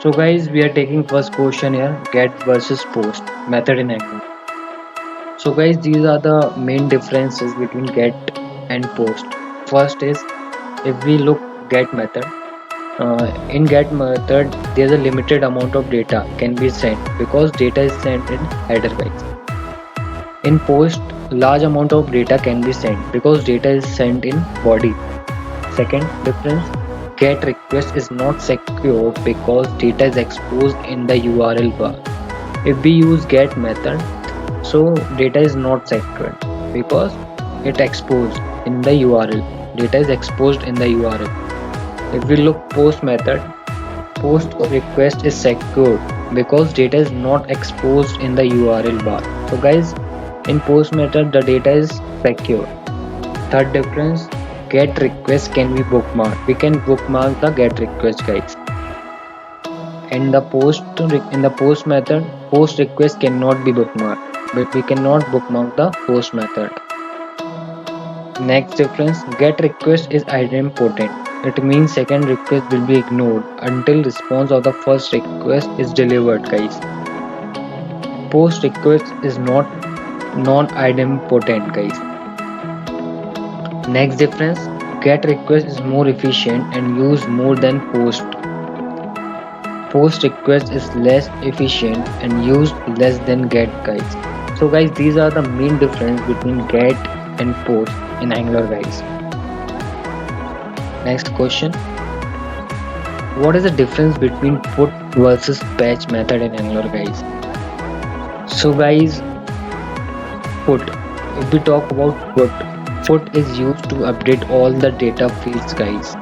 So guys, we are taking first question here, get versus post method in Angular. So guys, these are the main differences between get and post. First is, if we look get method, in get method there's a limited amount of data can be sent because data is sent in header guys. In post, large amount of data can be sent because data is sent in body. Second difference, get request is not secure because data is exposed in the URL bar. If we use get method, so data is not secured because it exposed in the URL. Data is exposed in the URL. If we look post method, post request is secured because data is not exposed in the URL bar. So guys, in post method the data is secure. Third difference, get request can be bookmarked. We can bookmark the get request guys. And in the post method, post request cannot be bookmarked, but we cannot bookmark the post method. Next difference, get request is idempotent. It means second request will be ignored until response of the first request is delivered guys. Post request is not non-idempotent guys. Next difference, get request is more efficient and used more than post. Post request is less efficient and used less than get guys. So guys, these are the main difference between get and post in Angular guys. Next question, what is the difference between put versus patch method in Angular guys? So guys, put, if we talk about put is used to update all the data fields guys.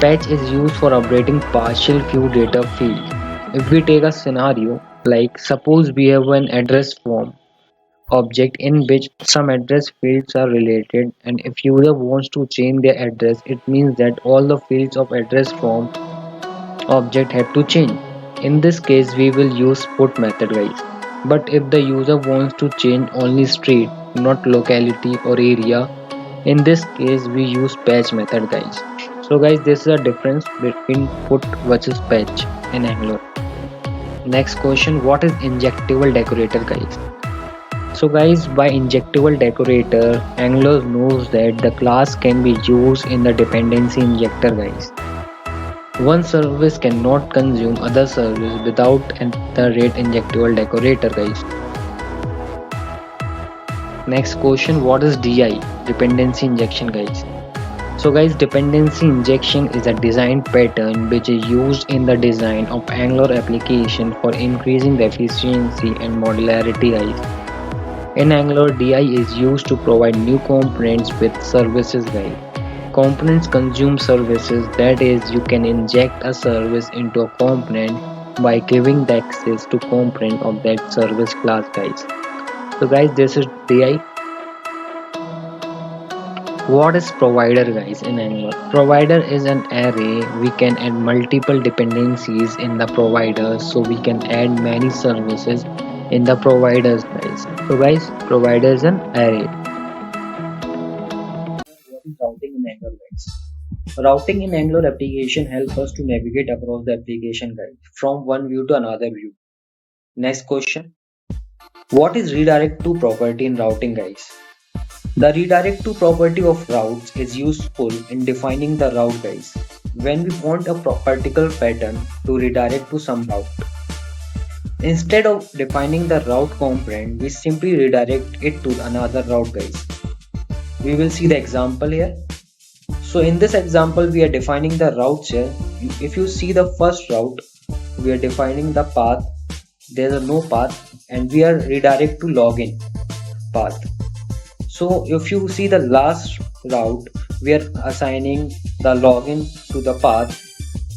Patch is used for updating partial few data fields. If we take a scenario like suppose we have an address form object in which some address fields are related, and if user wants to change their address, it means that all the fields of address form object have to change. In this case we will use put method guys. But if the user wants to change only street, not locality or area, in this case we use patch method guys. So guys, this is a difference between put versus patch in Angular. Next question, what is injectable decorator guys? So guys, by injectable decorator, Angular knows that the class can be used in the dependency injector guys. One service cannot consume other service without the rate injectable decorator guys. Next question, what is DI? Dependency injection guys. So guys, dependency injection is a design pattern which is used in the design of Angular application for increasing the efficiency and modularity guys. In Angular, DI is used to provide new components with services guys. Components consume services, that is, you can inject a service into a component by giving the access to component of that service class guys. So guys, this is DI. What is provider guys in Angular? Provider is an array. We can add multiple dependencies in the provider, so we can add many services in the providers guys. So guys, provider is an array. What is routing in Angular guys? Routing in Angular application helps us to navigate across the application guys from one view to another view. Next question, what is redirect-to property in routing guys? The redirectTo property of routes is useful in defining the route guys. When we want a particular pattern to redirect to some route, instead of defining the route component, we simply redirect it to another route guys. We will see the example here. So in this example we are defining the routes here. If you see the first route, we are defining the path. There is no path and we are redirect to login path. So if you see the last route, we are assigning the login to the path.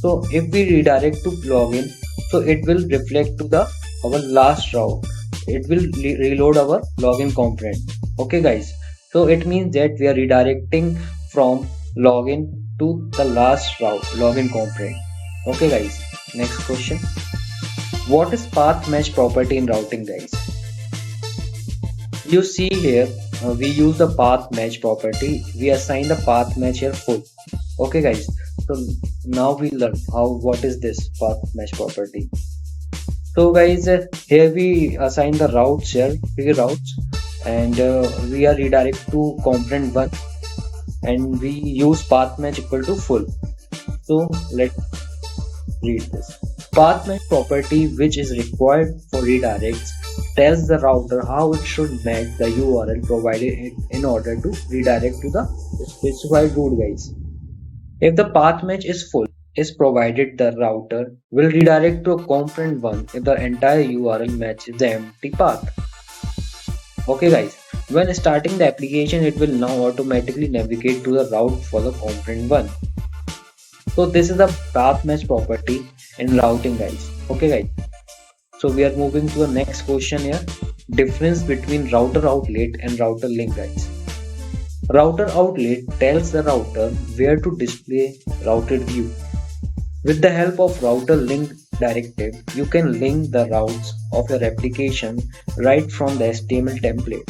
So if we redirect to login, so it will reflect to the our last route. It will reload our login component. Okay guys. So it means that we are redirecting from login to the last route login component. Okay guys. Next question. What is path match property in routing guys? You see here, we use the path match property. We assign the path match here full. Okay guys, so now we learn what is this path match property. So guys, here we assign the routes here, three routes, and we are redirect to component 1, and we use path match equal to full. So let's read this. Path match property, which is required for redirects, tells the router how it should match the URL provided in order to redirect to the specified route guys. If the path match is full, is provided, the router will redirect to a component 1 if the entire URL matches the empty path. Okay guys, when starting the application, it will now automatically navigate to the route for the component 1. So this is the path match property in routing guys. Okay guys, so we are moving to the next question here. Difference between router outlet and router link guys. Router outlet tells the router where to display routed view. With the help of router link directive, you can link the routes of your application right from the HTML template.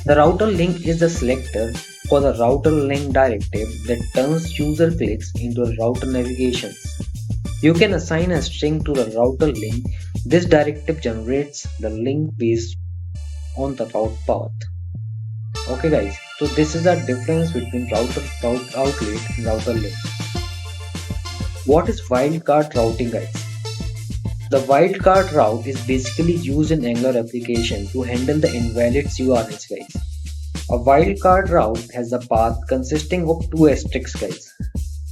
The router link is the selector for the router link directive that turns user clicks into router navigations. You can assign a string to the router link. This directive generates the link based on the route path. Okay guys, so this is the difference between router outlet and router link. What is wildcard routing guys? The wildcard route is basically used in Angular application to handle the invalid URLs guys. A wildcard route has a path consisting of two asterisks guys.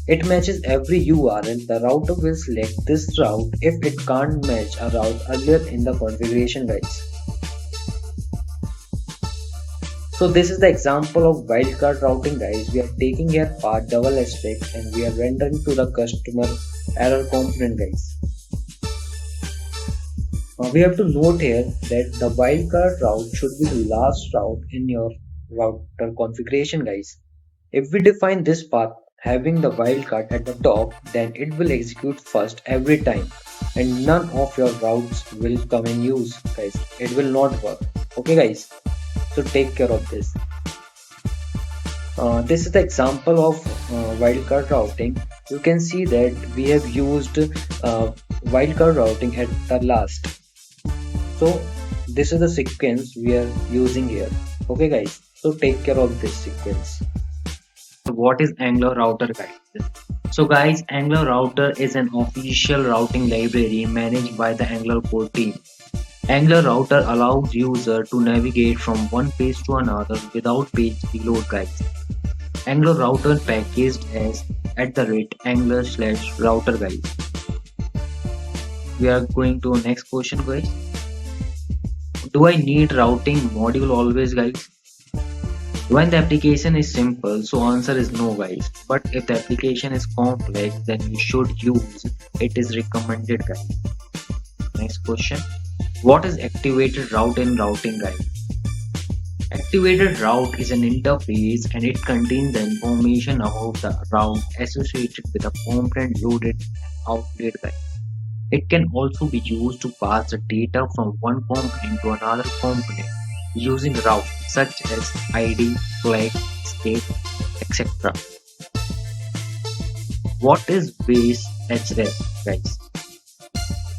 It matches every URL. The router will select this route if it can't match a route earlier in the configuration guys. So this is the example of wildcard routing guys. We are taking here path double asterisk and we are rendering to the customer error component guys. We have to note here that the wildcard route should be the last route in your router configuration guys. If we define this path having the wildcard at the top, then it will execute first every time and none of your routes will come in use guys. It will not work. Okay guys, so take care of this. This is the example of wildcard routing. You can see that we have used wildcard routing at the last. So this is the sequence we are using here. Okay guys, so take care of this sequence. What is Angular router guys? So guys, Angular router is an official routing library managed by the Angular core team. Angular router allows user to navigate from one page to another without page reload guys. Angular router packaged as @Angular/router guys. We are going to next question guys. Do I need routing module always guys? When the application is simple, so answer is no guys. But if the application is complex, then you should use it is recommended guys. Next question. What is activated route in routing guide? Activated route is an interface and it contains the information about the route associated with a component loaded outlet guide. It can also be used to pass the data from one component to another component using routes such as ID, flag, state, etc. What is base href guys?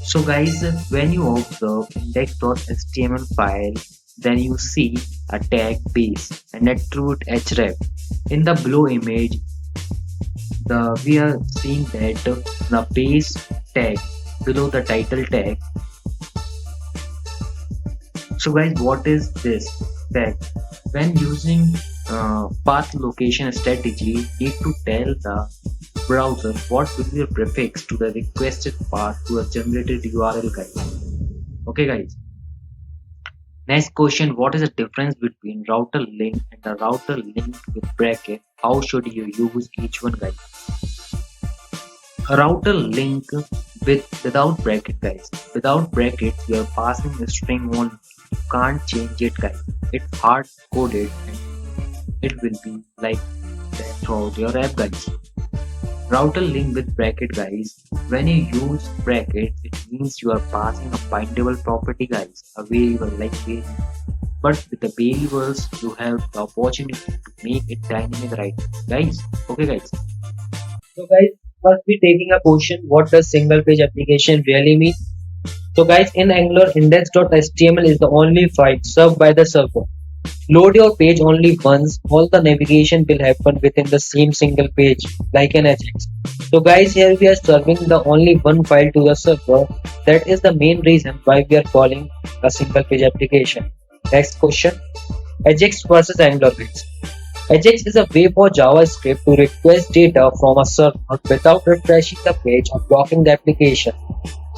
So guys, when you observe index.html file, then you see a tag base and attribute href. In the below image, we are seeing that the base tag below the title tag. So guys, what is this tag? When using path location strategy, need to tell the browser what will be a prefix to the requested path to a generated URL guys. Okay guys. Next question, what is the difference between router link and a router link with bracket? How should you use each one guys? A router link without bracket guys. Without brackets, you are passing a string only. You can't change it guys. It's hard coded and it will be like that throughout your app guys. Router link with bracket guys. When you use bracket, it means you are passing a bindable property guys, a variable like variable. but with the variables you have the opportunity to make it dynamic, right guys? Okay guys, so guys, first we taking a question, what does single page application really mean? So guys, in Angular, index.html is the only file served by the server. Load your page only once, all the navigation will happen within the same single page, like an Ajax. So guys, here we are serving the only one file to the server. That is the main reason why we are calling a single page application. Next question, Ajax versus Angular guys. Ajax is a way for JavaScript to request data from a server without refreshing the page or blocking the application.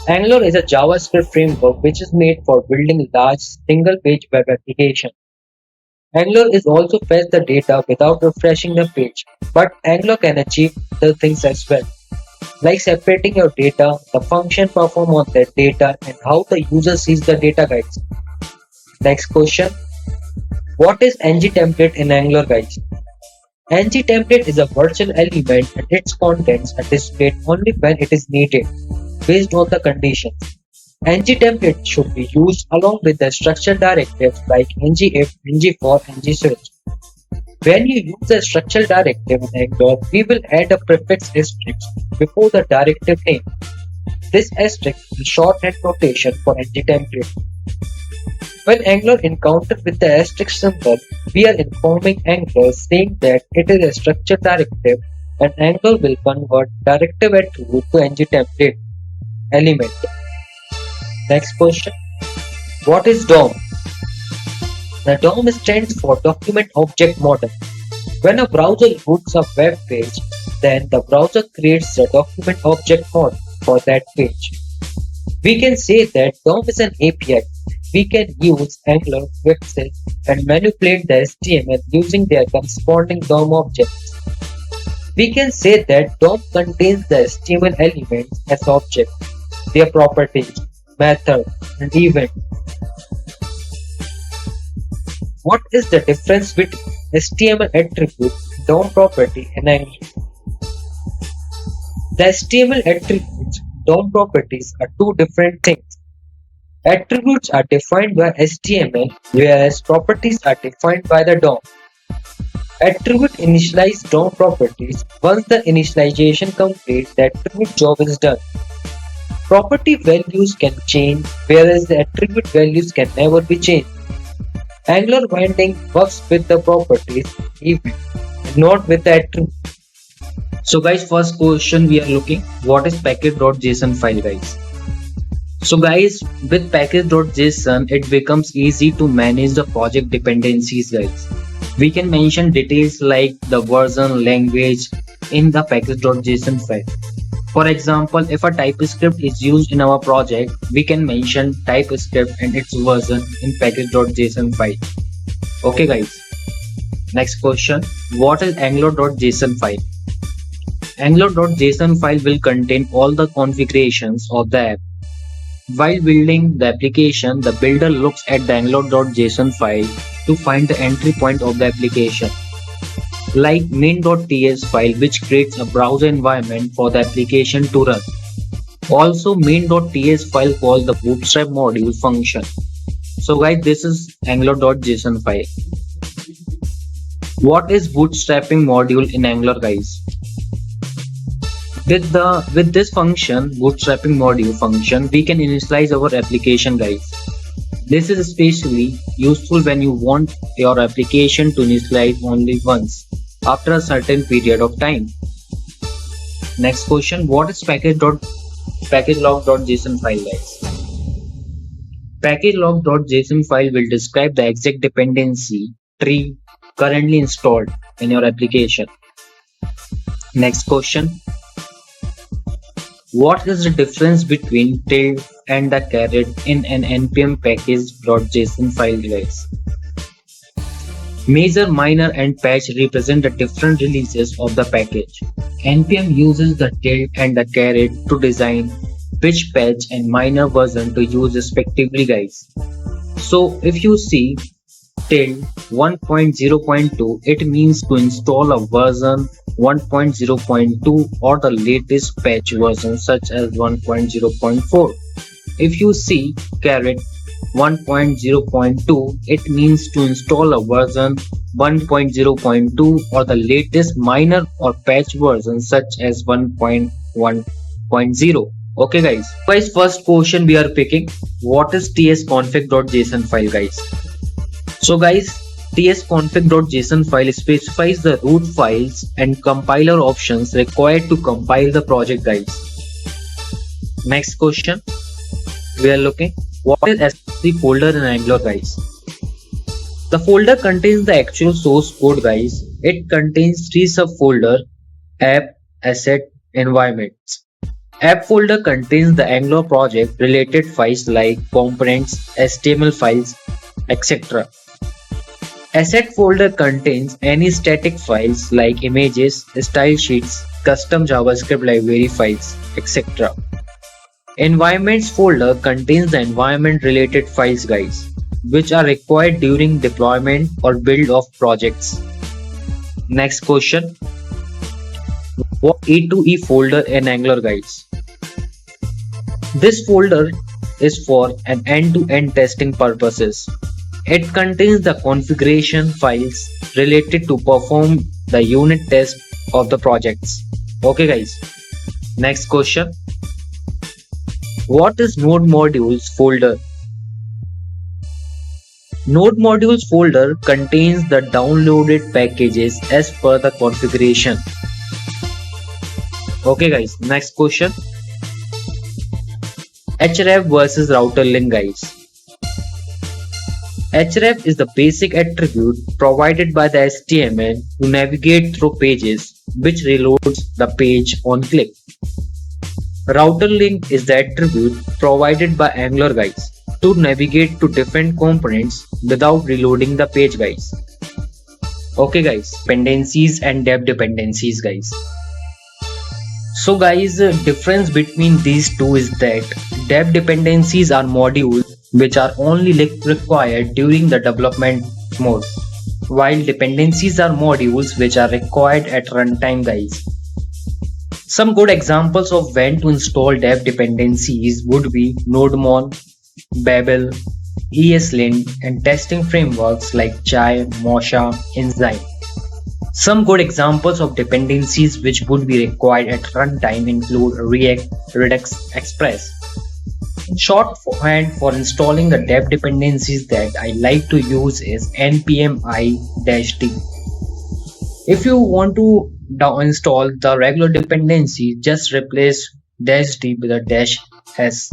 Angular is a JavaScript framework which is made for building large single-page web applications. Angular is also fetch the data without refreshing the page, but Angular can achieve the things as well, like separating your data, the function perform on that data, and how the user sees the data guys. Next question, what is ng template in Angular guys? ng template is a virtual element and its contents are displayed only when it is needed, based on the conditions. ng template should be used along with the structured directives like ngif, ngfor, ngSwitch. When you use the structured directive in Angular, we will add a prefix asterisk before the directive name. This asterisk is shorthand notation for ng template. When Angular encounters with the asterisk symbol, we are informing Angular saying that it is a structured directive and Angular will convert directive attribute to ng template element. Next question, what is DOM? The DOM stands for Document Object Model. When a browser loads a web page, then the browser creates a document object model for that page. We can say that DOM is an API. We can use Angular, Vexel, and manipulate the HTML using their corresponding DOM objects. We can say that DOM contains the HTML elements as objects, their properties, method, and event. What is the difference between HTML attribute, DOM property, and Angular? The HTML attributes, DOM properties are two different things. Attributes are defined by HTML, whereas properties are defined by the DOM. Attribute initialize DOM properties. Once the initialization completes, the attribute job is done. Property values can change, whereas the attribute values can never be changed. Angular binding works with the properties event, not with the attribute. So guys, first question we are looking, what is package.json file guys? So guys, with package.json it becomes easy to manage the project dependencies guys. We can mention details like the version, language in the package.json file. For example, if a TypeScript is used in our project, we can mention TypeScript and its version in package.json file. Okay guys. Next question, what is angular.json file? Angular.json file will contain all the configurations of the app. While building the application, the builder looks at the angular.json file to find the entry point of the application, like main.ts file which creates a browser environment for the application to run. Also, main.ts file calls the bootstrap module function. So guys, this is angular.json file. What is bootstrapping module in Angular guys? With this function, bootstrapping module function, we can initialize our application guys. This is especially useful when you want your application to initialize only once after a certain period of time. Next question, what is package-lock.json file guys? Package-lock.json file will describe the exact dependency tree currently installed in your application. Next question, what is the difference between tilde and the caret in an npm package.json file guys? Major, minor, and patch represent the different releases of the package. npm uses the tilde and the caret to design which patch and minor version to use respectively guys. So if you see tilde 1.0.2, it means to install a version 1.0.2 or the latest patch version such as 1.0.4. If you see caret, 1.0.2, it means to install a version 1.0.2 or the latest minor or patch version such as 1.1.0. Okay guys, first question we are picking, what is tsconfig.json file guys? So guys, tsconfig.json file specifies the root files and compiler options required to compile the project guys. Next question we are looking, what is S3 folder in Angular guys? The folder contains the actual source code guys. It contains 3 subfolder: app, asset, environments. App folder contains the Angular project related files like components, HTML files, etc. Asset folder contains any static files like images, style sheets, custom JavaScript library files, etc. Environments folder contains the environment related files guys, which are required during deployment or build of projects. Next question, what E2E folder in Angular guys? This folder is for an end-to-end testing purposes. It contains the configuration files related to perform the unit test of the projects. Okay guys, next question, what is node modules folder? Node modules folder contains the downloaded packages as per the configuration. Okay guys, next question, href versus router link guys. Href is the basic attribute provided by the HTML to navigate through pages, which reloads the page on click. Router link is the attribute provided by Angular guys to navigate to different components without reloading the page guys. Okay guys, dependencies and dep dependencies guys. So guys, the difference between these two is that dep dependencies are modules which are only required during the development mode, while dependencies are modules which are required at runtime guys. Some good examples of when to install dep dependencies would be NodeMon, Babel, ESLint, and testing frameworks like Chai, Mocha, Enzyme. Some good examples of dependencies which would be required at runtime include React, Redux, Express. In shorthand for installing the dep dependencies that I like to use is npm-i-d. If you want to install the regular dependency, just replace -d with a -s.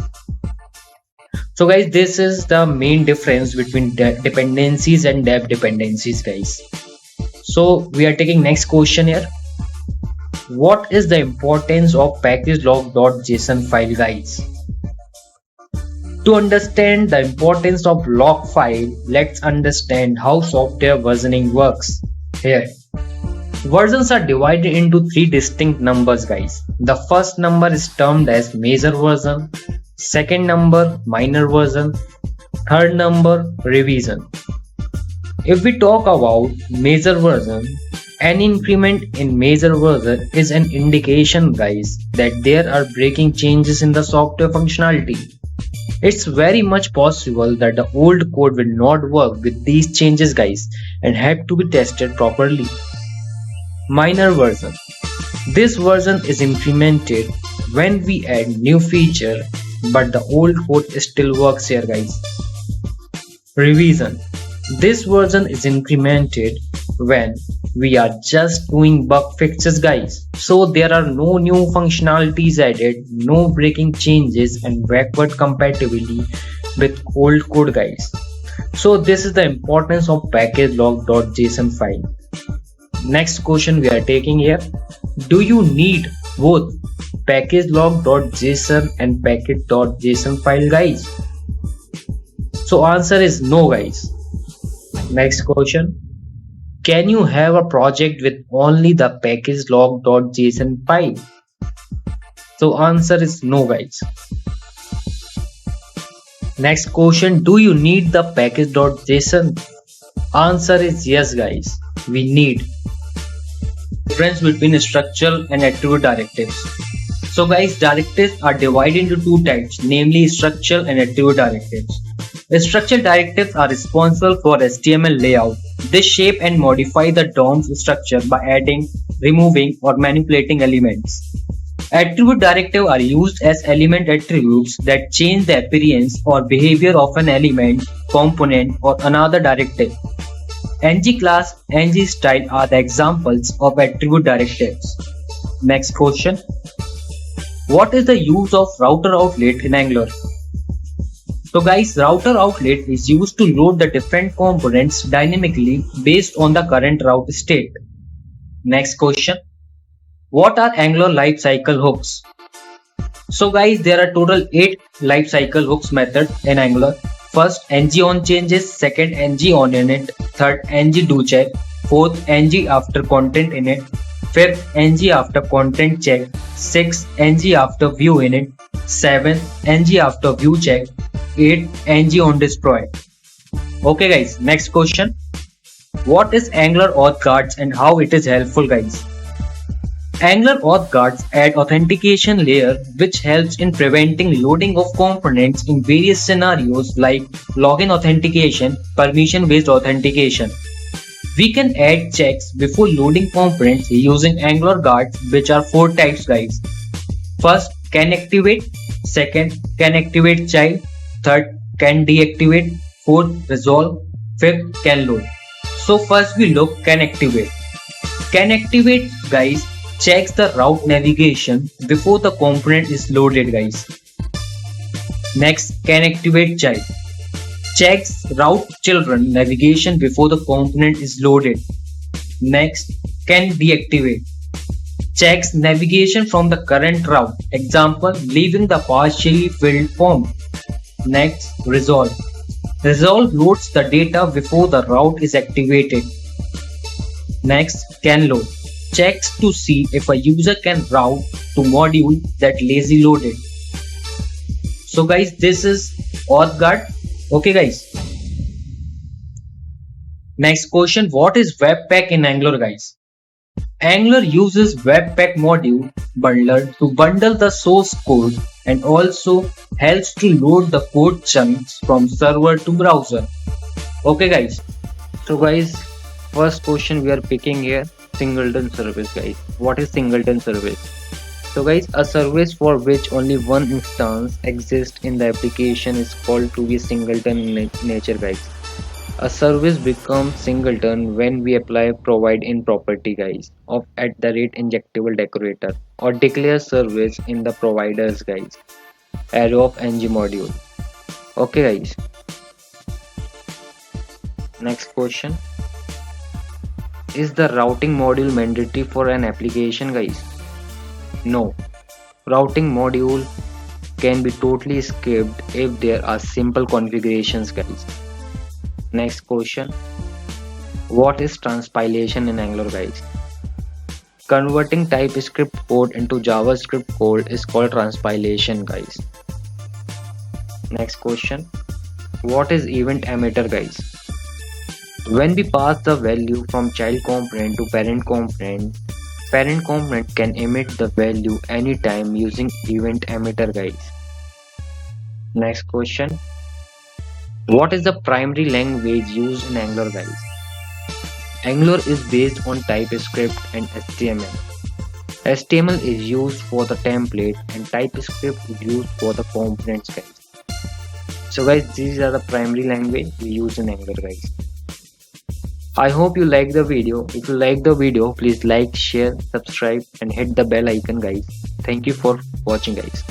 So guys, this is the main difference between dependencies and dep dependencies guys. So we are taking next question here. What is the importance of package-lock.json file guys? To understand the importance of log file, let's understand how software versioning works. Here, versions are divided into 3 distinct numbers guys. The first number is termed as major version, second number minor version, third number revision. If we talk about major version, an increment in major version is an indication guys that there are breaking changes in the software functionality. It's very much possible that the old code will not work with these changes guys and have to be tested properly. Minor version. This version is incremented when we add new feature but the old code still works here guys. Revision. This version is incremented when we are just doing bug fixes guys. So there are no new functionalities added, no breaking changes and backward compatibility with old code guys. So this is the importance of package-lock.json file. Next question we are taking here. Do you need both package-lock.json and package.json file guys? So answer is no guys. Next question. Can you have a project with only the package-lock.json file? So answer is no guys. Next question. Do you need the package.json? Answer is yes guys. We need. Difference between structural and attribute directives. So guys, directives are divided into 2 types, namely structural and attribute directives. Structural directives are responsible for HTML layout. They shape and modify the DOM's structure by adding, removing, or manipulating elements. Attribute directives are used as element attributes that change the appearance or behavior of an element, component, or another directive. ng class, ng style are the examples of attribute directives. Next question. What is the use of router outlet in Angular? So guys, router outlet is used to load the different components dynamically based on the current route state. Next question. What are Angular lifecycle hooks? So guys, there are total 8 lifecycle hooks method in Angular. First, ng on changes, second, ng on init, third, ng do check, fourth, ng after content init, fifth, ng after content check, sixth, ng after view init, seventh, ng after view check, eighth, ng on destroy. Okay guys, next question. What is Angular Auth guards and how it is helpful guys? Angular Auth guards add authentication layer which helps in preventing loading of components in various scenarios like login authentication, permission-based authentication. We can add checks before loading components using Angular guards, which are 4 types guys. First, can activate, second, can activate child, third, can deactivate, fourth, resolve, fifth, can load. So first we look can activate. Can activate guys checks the route navigation before the component is loaded guys. Next, can activate child checks route children navigation before the component is loaded. Next, can deactivate checks navigation from the current route, example leaving the partially filled form. Next, resolve. Resolve loads the data before the route is activated. Next, can load checks to see if a user can route to module that lazy loaded. So guys, this is Auth guard. Okay guys. Next question, what is webpack in Angular guys? Angular uses webpack module bundler to bundle the source code and also helps to load the code chunks from server to browser. Okay guys. So guys, first question we are picking here, Singleton Service guys. What is Singleton Service? So guys, a service for which only one instance exists in the application is called to be singleton nature guys. A service becomes singleton when we apply provide in property guys of @injectable decorator or declare service in the providers guys array of ng module. Okay guys. Next question. Is the routing module mandatory for an application guys? No. Routing module can be totally skipped if there are simple configurations guys. Next question. What is transpilation in Angular guys? Converting TypeScript code into JavaScript code is called transpilation guys. Next question. What is event emitter guys? When we pass the value from child component to parent component can emit the value anytime using event emitter guys. Next question. What is the primary language used in Angular guys? Angular is based on TypeScript and HTML. HTML is used for the template and TypeScript is used for the components guys. So guys, these are the primary language we use in Angular guys. I hope you like the video. If you like the video, please like, share, subscribe and hit the bell icon guys. Thank you for watching guys.